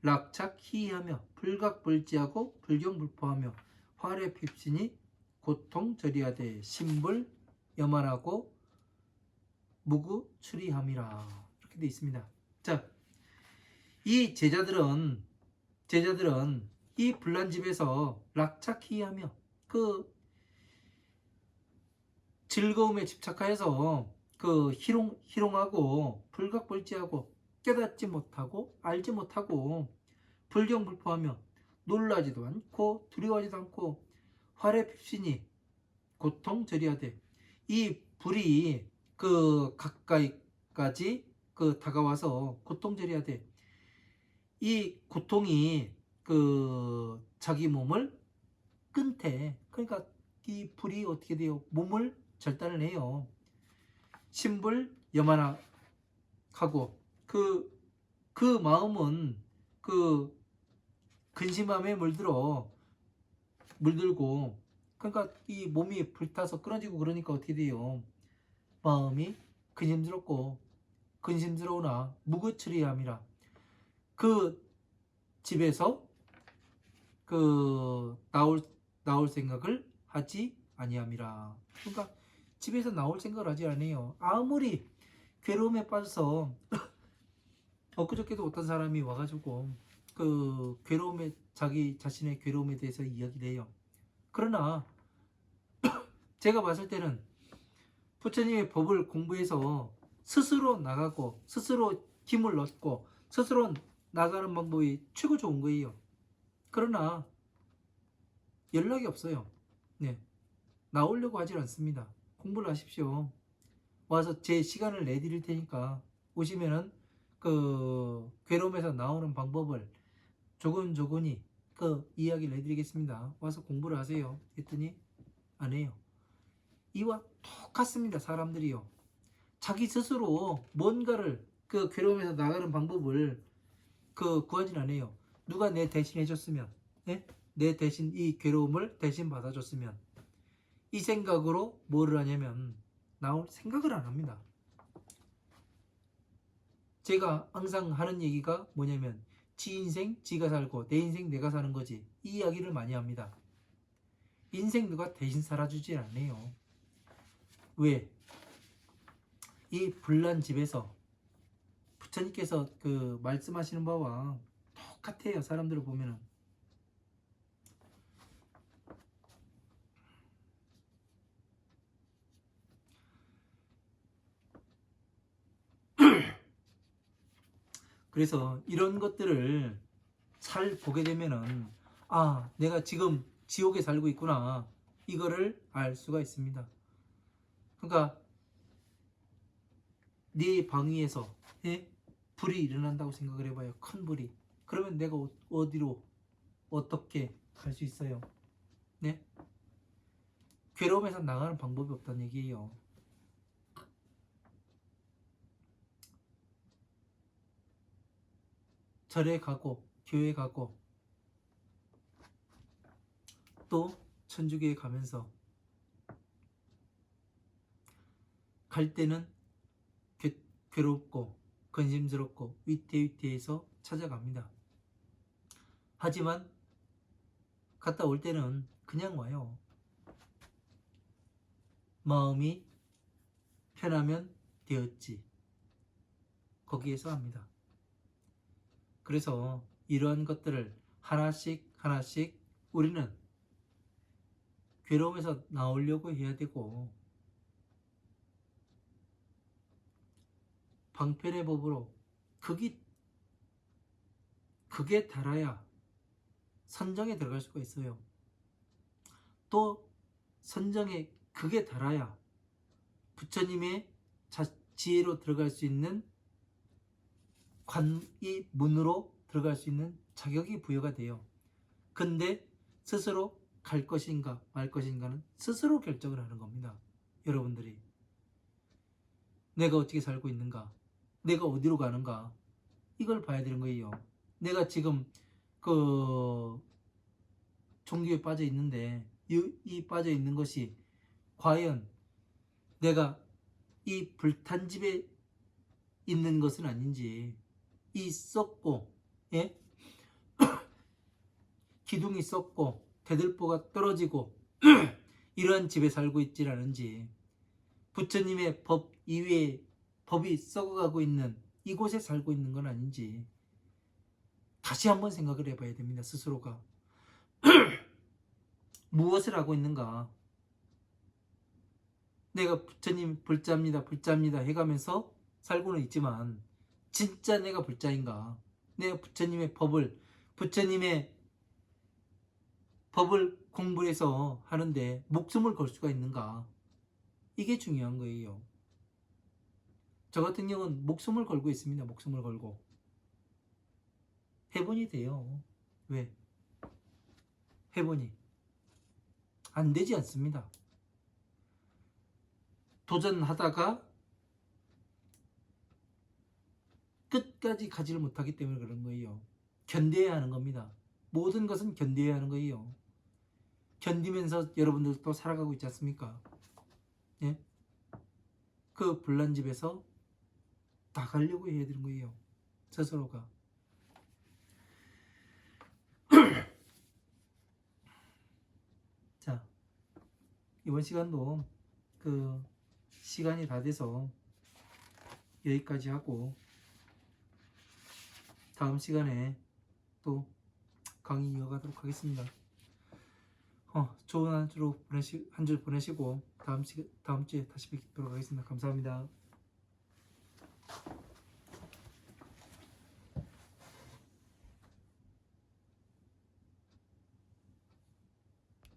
락착 희희하며 불각불지하고 불경불포하며 활에 핍신이 고통절이하되 심불 여만하고 무구추리함이라. 이렇게 되어 있습니다. 자, 이 제자들은 이 불난집에서 락착희하며 그 즐거움에 집착하여서 그 희롱하고 불각불지하고 깨닫지 못하고 알지 못하고 불경불포하며 놀라지도 않고 두려워하지도 않고 활에 핍신이 고통절이하되 이 불이 그 가까이까지 그 다가와서 고통절이하되 이 고통이 그 자기 몸을 끊대. 그러니까 이 불이 어떻게 돼요? 몸을 절단을 해요. 심불 여만하고 그 마음은 그 근심함에 물들고 그러니까 이 몸이 불타서 끊어지고 그러니까 어떻게 돼요? 마음이 근심스러우나 무구추리함이라. 그 집에서 그 나올 생각을 하지 아니함이라. 그러니까 집에서 나올 생각을 하지 않아요. 아무리 괴로움에 빠져서 엊그저께도 어떤 사람이 와가지고 그 자기 자신의 괴로움에 대해서 이야기를 해요. 그러나 제가 봤을 때는 부처님의 법을 공부해서 스스로 나가고 스스로 힘을 얻고 스스로 나가는 방법이 최고 좋은 거예요. 그러나 연락이 없어요. 네, 나오려고 하질 않습니다. 공부를 하십시오. 와서 제 시간을 내드릴 테니까 오시면은 그 괴로움에서 나오는 방법을 조근조근히 그 이야기를 해드리겠습니다. 와서 공부를 하세요. 했더니 안 해요. 이와 똑같습니다. 사람들이요. 자기 스스로 뭔가를 그 괴로움에서 나가는 방법을 그 구하진 않아요. 누가 내 대신 해줬으면, 예? 내 대신 이 괴로움을 대신 받아줬으면 이 생각으로 뭐를 하냐면 나올 생각을 안 합니다. 제가 항상 하는 얘기가 뭐냐면 지 인생 지가 살고 내 인생 내가 사는 거지, 이 이야기를 많이 합니다. 인생 누가 대신 살아주지 않아요. 왜? 이 불난 집에서 부처님께서 그 말씀하시는 바와 똑같아요. 사람들을 보면은. 그래서 이런 것들을 잘 보게 되면은 아, 내가 지금 지옥에 살고 있구나, 이거를 알 수가 있습니다. 그러니까 네 방 위에서, 예? 불이 일어난다고 생각을 해봐요. 큰 불이. 그러면 내가 어디로 어떻게 갈 수 있어요? 네? 괴로움에서 나가는 방법이 없다는 얘기예요. 절에 가고 교회 가고 또 천주교에 가면서 갈 때는 괴롭고 근심스럽고 위태위태해서 찾아갑니다. 하지만 갔다 올 때는 그냥 와요. 마음이 편하면 되었지. 거기에서 합니다. 그래서 이러한 것들을 하나씩 하나씩 우리는 괴로움에서 나오려고 해야 되고, 방편의 법으로 극에 달아야 선정에 들어갈 수가 있어요. 또 선정의 극에 달아야 부처님의 지혜로 들어갈 수 있는 관이 문으로 들어갈 수 있는 자격이 부여가 돼요. 근데 스스로 갈 것인가 말 것인가는 스스로 결정을 하는 겁니다. 여러분들이 내가 어떻게 살고 있는가, 내가 어디로 가는가, 이걸 봐야 되는 거예요. 내가 지금 그 종교에 빠져 있는데 이 빠져 있는 것이 과연 내가 이 불탄 집에 있는 것은 아닌지, 이 썩고, 예? 기둥이 썩고 대들보가 떨어지고 이러한 집에 살고 있질 않은지, 부처님의 법 이외에 법이 썩어가고 있는 이곳에 살고 있는 건 아닌지 다시 한번 생각을 해봐야 됩니다. 스스로가 무엇을 하고 있는가. 내가 부처님 불자입니다 불자입니다 해가면서 살고는 있지만 진짜 내가 불자인가, 내가 부처님의 법을 공부해서 하는데 목숨을 걸 수가 있는가, 이게 중요한 거예요. 저 같은 경우는 목숨을 걸고 있습니다. 목숨을 걸고 해본이 돼요. 왜? 해본이 안 되지 않습니다. 도전하다가 끝까지 가지를 못하기 때문에 그런 거예요. 견뎌야 하는 겁니다. 모든 것은 견뎌야 하는 거예요. 견디면서 여러분들도 살아가고 있지 않습니까? 예? 그 불난집에서 나가려고 해야 되는 거예요. 스스로가. 자, 이번 시간도 그 시간이 다 돼서 여기까지 하고, 다음 시간에 또 강의 이어가도록 하겠습니다. 좋은 한 주 보내시고 다음 주에 다시 뵙도록 하겠습니다. 감사합니다.